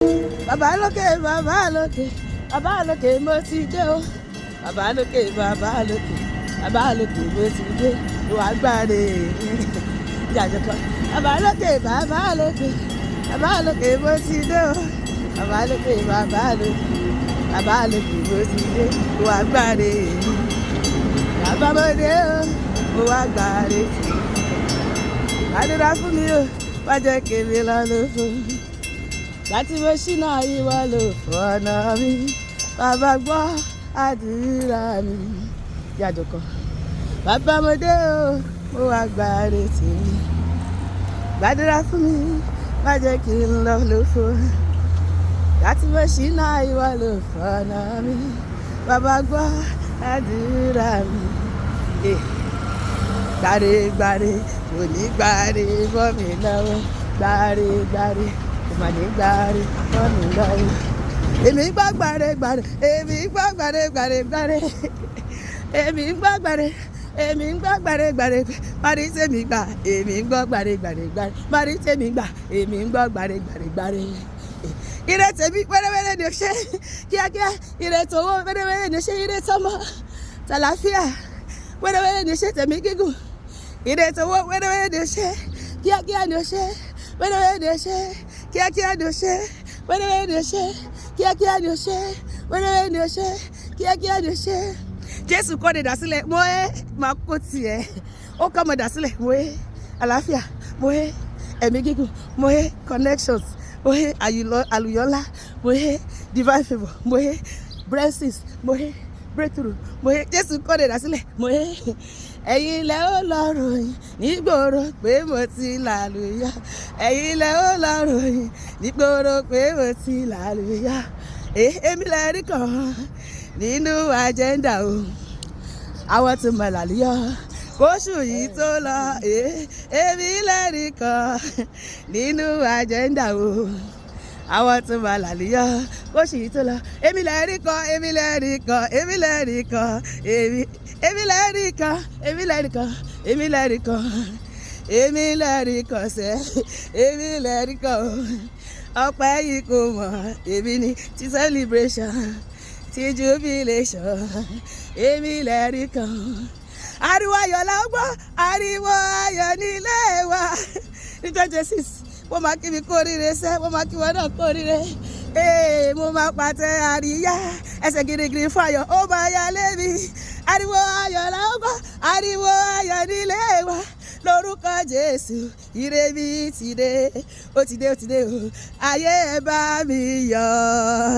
Bàbá lókè, bàbá lókè, bàbá lókè mo ti dé o. Bàbá lókè, bàbá lókè, bàbá lókè mo ti dé. Ìwà gbàdé jàjọ kan. Bàbá lókè, bàbá lókè, bàbá lókè mo ti dé o. Bàbá lókè, bàbá lókè, bàbá lókè mo ti dé. Ìwà gbàdé bàbá mo dé o. Ìwà gbàdé. Àdúrà fún mi o, wá jẹ́ kébé lọ́nà fún mi. Láti mo ṣínà ìwọ ló fọ̀nà mi, bàbá gbọ́ àdúrà mi. Yàjọ kan. Bàbá mo dé o, mo wá gbàre tèmi. Gbàdúrà fún mi, má jẹ́ kí n lọ lófo. Láti mo ṣínà ìwọ ló fọ̀nà mi, bàbá gbọ́ àdúrà mi. Gbàre gbàre, mo ní gbàre bọ́ mi lọ́wọ́. Gbàre gbàre. Mani gbàre mọ́nù gbàre. Èmi gbọ́ gbàre gbàre, èmi gbọ́ gbàre gbàre gbàre. Èmi gbọ́ gbàre, èmi gbọ́ gbàre gbàre. Mari tèmi gbà, èmi gbọ́ gbàre gbàre gbàre. Mari tèmi gbà, èmi gbọ́ gbàre gbàre gbàre. Ire tèmi wẹ́rẹ́wẹ́rẹ́ ni o ṣe kíákíá. Ire tòwó wẹ́rẹ́wẹ́rẹ́ ni o ṣe. Ire tọmọ tàlàfíà wẹ́rẹ́wẹ́rẹ́ ni o ṣe. Tèmi gígùn. Ire tòwó wẹ́rẹ́wẹ́rẹ́ ni o ṣe kíákíá ni o ṣe. Wẹ́rẹ́wẹ́rẹ́ ni o ṣe kíákíá ni o ṣe. Wẹ́rẹ́wẹ́rẹ́ ni o ṣe kíákíá ni o ṣe. Wẹ́rẹ́wẹ́rẹ́ ni o ṣe kíákíá ni o ṣe. Jésù kọ́ ni dásílẹ̀ mo máa kó tiẹ̀. Ó kọ́ mọ dásílẹ̀ mo àlàáfíà mo ẹ̀mí gígùn mo connections mo àlùyọ́lá mo divine favour mo blessings mo breakthrough mo Jésù kọ́ ni dásílẹ̀ mo ẹ̀yin ilẹ̀ ó lọ ròyìn nígboro pé mo ti lálùyọ. Ẹ̀yin ilẹ̀ ó lọ ròyìn nígboro pé mo ti lálùyọ. Èmi lẹ́rìí kan nínú agenda o. Àwọn tí mo lálùyọ kóṣù yìí tó lọ. Èmi lẹ́rìí kan nínú agenda o. Àwọn tí mo lálùyọ kóṣù yìí tó lọ. Èmi lẹ́rìí kan, èmi lẹ́rìí kan, èmi lẹ́rìí kan, èmi lẹ́rìí kan, èmi lẹ́rìí kan, èmi lẹ́rìí kan, èmi lẹ́rìí kan sẹ́, èmi lẹ́rìí kan o. Ọpẹ́ yìí kò mọ̀, èmi ni ti celebration, ti jubilation, èmi lẹ́rìí kan. Ariwo ayọ̀ la gbọ́, ariwo ayọ̀ nílé wa. Ní 26, wọ́n máa kí mi kú oríire sẹ́, wọ́n máa kí wọn náà kú oríire. Mo máa pàtẹ àríyá, ẹsẹ̀ girigiri fún ayọ̀, ó máa yá lébi. Ariwo ayọ̀ la gbọ́, ariwo ayọ̀ nílé wa. Lórúkọ Jésù, ire mi ti dé, ó ti dé, ó ti dé o. Ayé ẹ bá mi yọ̀.